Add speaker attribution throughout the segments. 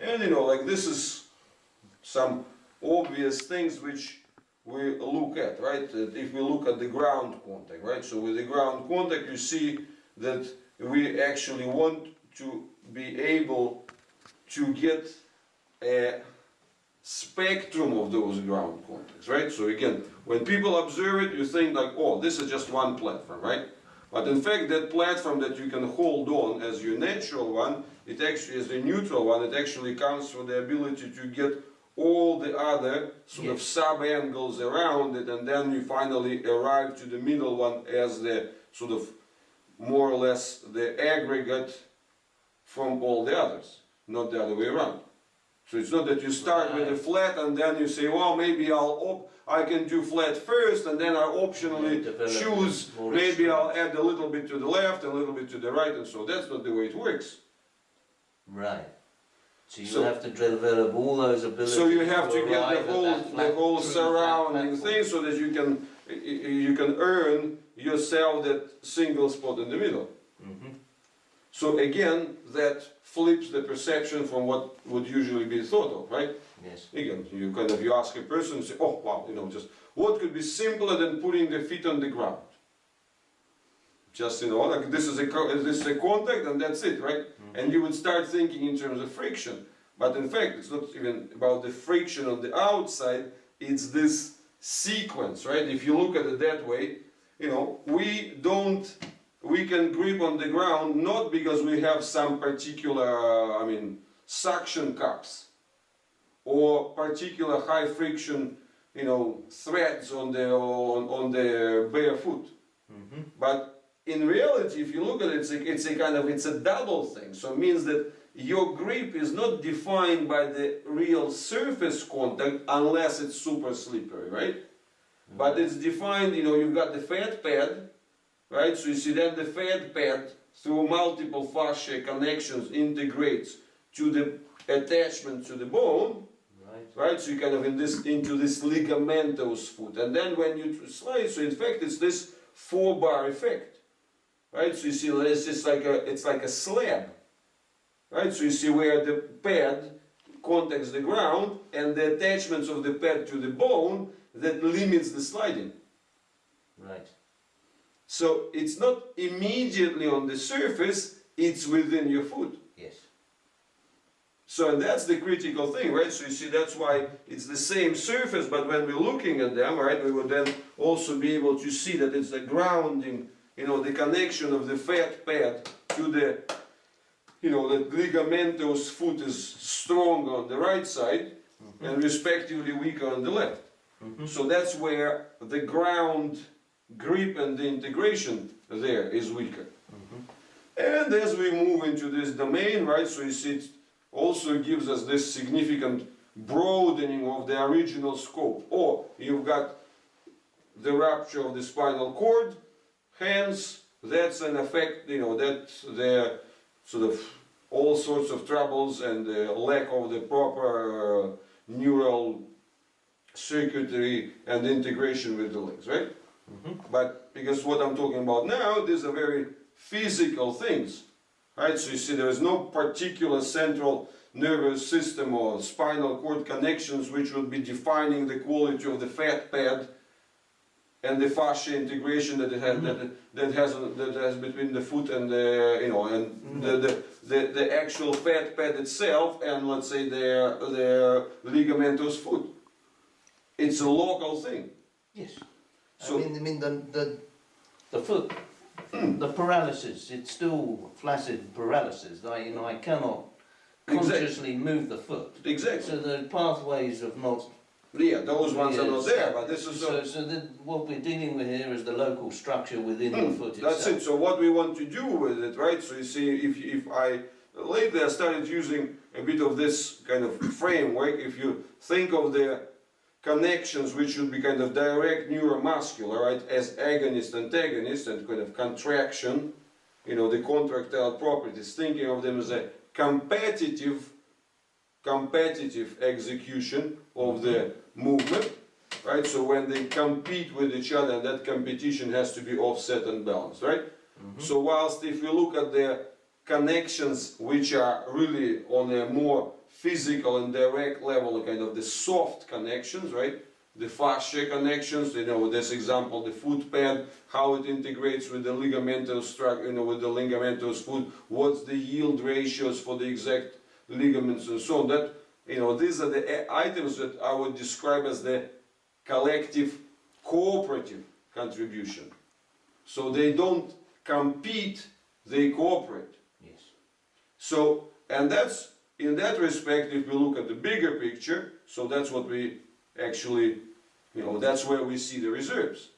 Speaker 1: And you know, like this is some obvious things which we look at, right? If we look at the ground contact, right? So with the ground contact, you see that we actually want to be able to get a spectrum of those ground contacts, right? So again, when people observe it, you think like, oh, this is just one platform, right? But in fact, that platform that you can hold on as your natural one, it actually is the neutral one, it actually comes from the ability to get all the other sort of sub-angles around it, and then you finally arrive to the middle one as the sort of more or less the aggregate from all the others, not the other way around. So it's not that you start with a flat and then you say, well, maybe I can do flat first, and then I optionally choose, maybe I'll add a little bit to the left, a little bit to the right, and so that's not the way it works.
Speaker 2: Right. So you have to develop all those abilities.
Speaker 1: So you have to get the whole surrounding thing so that you can earn yourself that single spot in the middle.
Speaker 2: Mm-hmm.
Speaker 1: So again, that flips the perception from what would usually be thought of, right?
Speaker 2: Yes.
Speaker 1: Again, you ask a person and say, oh wow, you know, just what could be simpler than putting the feet on the ground? Just, you know, like this is a contact and that's it, right? Mm-hmm. And you would start thinking in terms of friction. But in fact, it's not even about the friction on the outside, it's this sequence, right? If you look at it that way, you know, we can grip on the ground not because we have some particular, suction cups or particular high friction, you know, threads on the bare foot. Mm-hmm. But in reality, if you look at it, it's a double thing. So it means that your grip is not defined by the real surface contact unless it's super slippery, right? Mm-hmm. But it's defined, you know, you've got the fat pad, right? So you see that the fat pad through multiple fascia connections integrates to the attachment to the bone, right? So you kind of into this ligamentous foot, and then when you slide, so in fact it's this 4-bar effect, right? So you see it's like a slab, right? So you see where the pad contacts the ground and the attachments of the pad to the bone that limits the sliding.
Speaker 2: Right.
Speaker 1: So it's not immediately on the surface, it's within your foot.
Speaker 2: Yes.
Speaker 1: So and that's the critical thing, right? So you see that's why it's the same surface, but when we're looking at them, right, we would then also be able to see that it's the grounding, you know, the connection of the fat pad to the, you know, the ligamentous foot is stronger on the right side, mm-hmm. and respectively weaker on the left. Mm-hmm. So that's where the ground grip and the integration there is weaker. Mm-hmm. And as we move into this domain, right, so you see it also gives us this significant broadening of the original scope. Or you've got the rupture of the spinal cord, hence that's an effect, you know, that the sort of all sorts of troubles and the lack of the proper neural circuitry and integration with the legs, right? Mm-hmm. But because what I'm talking about now, these are very physical things, right? So you see there is no particular central nervous system or spinal cord connections which would be defining the quality of the fat pad and the fascia integration that it has, mm-hmm. that has between the foot and the, you know, and mm-hmm. the actual fat pad itself and let's say the ligamentous foot. It's a local thing.
Speaker 2: Yes. So, I mean the foot, the paralysis, it's still flaccid paralysis. I cannot consciously move the foot.
Speaker 1: Exactly.
Speaker 2: So the pathways of not...
Speaker 1: Yeah, those ones are not there, but this is...
Speaker 2: So what we're dealing with here is the local structure within the foot itself.
Speaker 1: That's it. So what we want to do with it, right? So you see, if lately I started using a bit of this kind of framework. If you think of the connections which should be kind of direct neuromuscular, right, as agonist, antagonist, and kind of contraction, you know, the contractile properties, thinking of them as a competitive execution of the movement, right? So when they compete with each other, and that competition has to be offset and balanced, right? Mm-hmm. So whilst if you look at the connections which are really on a more physical and direct level, kind of the soft connections, right? The fascia connections, you know, this example, the foot pad, how it integrates with the ligamentous structure, you know, with the ligamentous foot, what's the yield ratios for the exact ligaments and so on. That, you know, these are the items that I would describe as the collective cooperative contribution. So they don't compete, they cooperate.
Speaker 2: Yes.
Speaker 1: So, and that's, in that respect, if we look at the bigger picture, so that's what we actually, you know, that's where we see the reserves.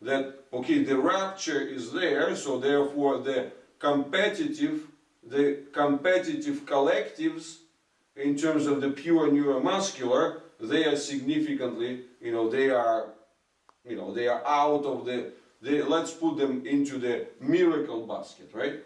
Speaker 1: That, okay, the rupture is there, so therefore the competitive collectives, in terms of the pure neuromuscular, they are significantly, you know, they are out of let's put them into the miracle basket, right?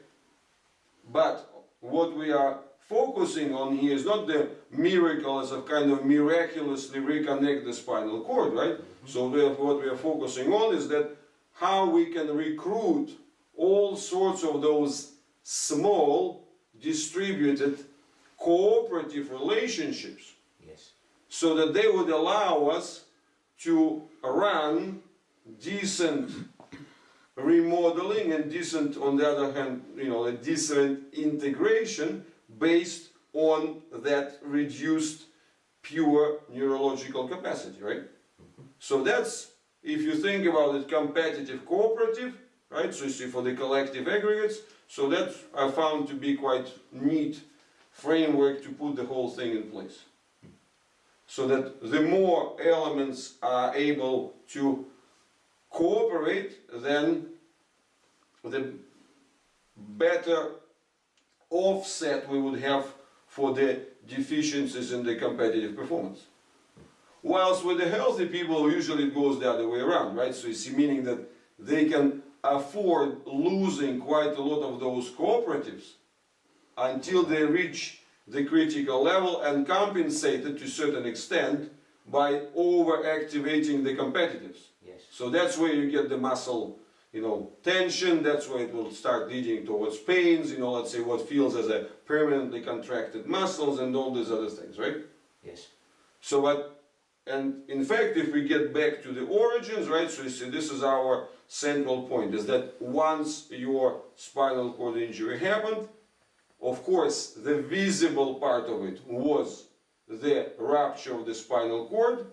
Speaker 1: But what we are focusing on here is not the miracle as a kind of miraculously reconnect the spinal cord, right? So what we are focusing on is that how we can recruit all sorts of those small, distributed, cooperative relationships.
Speaker 2: Yes.
Speaker 1: So that they would allow us to run decent remodeling and decent, on the other hand, you know, a decent integration based on that reduced pure neurological capacity, right? So that's, if you think about it, competitive cooperative, right? So you see for the collective aggregates, so that I found to be quite neat framework to put the whole thing in place. So that the more elements are able to cooperate, then the better offset we would have for the deficiencies in the competitive performance. Whilst with the healthy people, usually it goes the other way around, right? So you see, meaning that they can afford losing quite a lot of those cooperatives until they reach the critical level and compensate it to a certain extent by over-activating the competitives.
Speaker 2: Yes.
Speaker 1: So that's where you get the muscle, you know, tension. That's where it will start leading towards pains, you know, let's say what feels as a permanently contracted muscles and all these other things, right?
Speaker 2: Yes.
Speaker 1: So what, and in fact, if we get back to the origins, right, so you see this is our central point, is that once your spinal cord injury happened, of course, the visible part of it was the rupture of the spinal cord,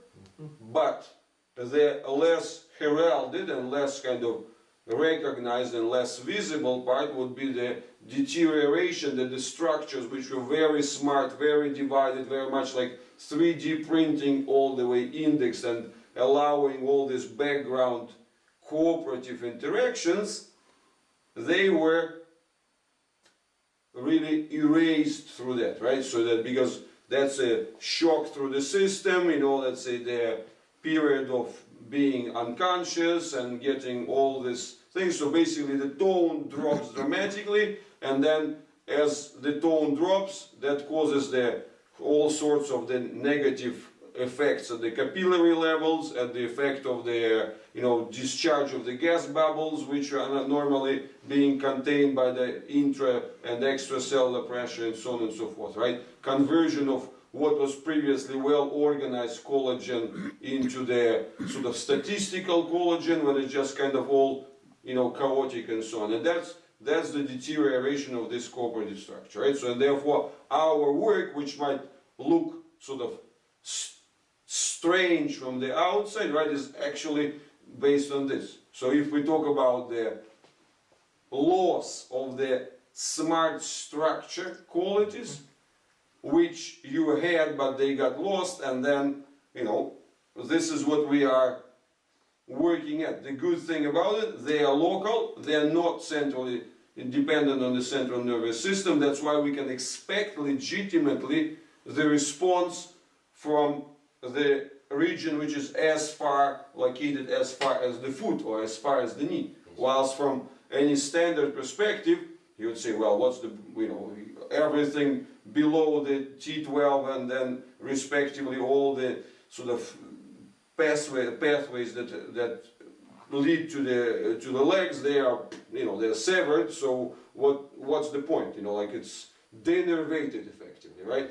Speaker 1: but the less heralded and less kind of recognized and less visible part would be the deterioration, that the structures which were very smart, very divided, very much like 3D printing all the way indexed and allowing all this background cooperative interactions, they were really erased through that, right? So that, because that's a shock through the system, you know, let's say the period of being unconscious and getting all these things. So basically the tone drops dramatically, and then as the tone drops, that causes all sorts of the negative effects at the capillary levels, at the effect of the, you know, discharge of the gas bubbles, which are not normally being contained by the intra and extracellular pressure and so on and so forth, right? Conversion of what was previously well organized collagen into the sort of statistical collagen, when it's just kind of all, you know, chaotic and so on. And that's the deterioration of this cooperative structure, right? So and therefore our work, which might look sort of strange from the outside, right, is actually based on this. So if we talk about the loss of the smart structure qualities, which you had but they got lost, and then, you know, this is what we are working at. The good thing about it, they are local, they are not centrally dependent on the central nervous system. That's why we can expect legitimately the response from the region which is as far located as far as the foot or as far as the knee. Whilst from any standard perspective, you would say, well, what's the, you know, everything below the T12 and then respectively all the sort of pathways that lead to the legs, they are, you know, they're severed. So what's the point? You know, like it's denervated effectively, right?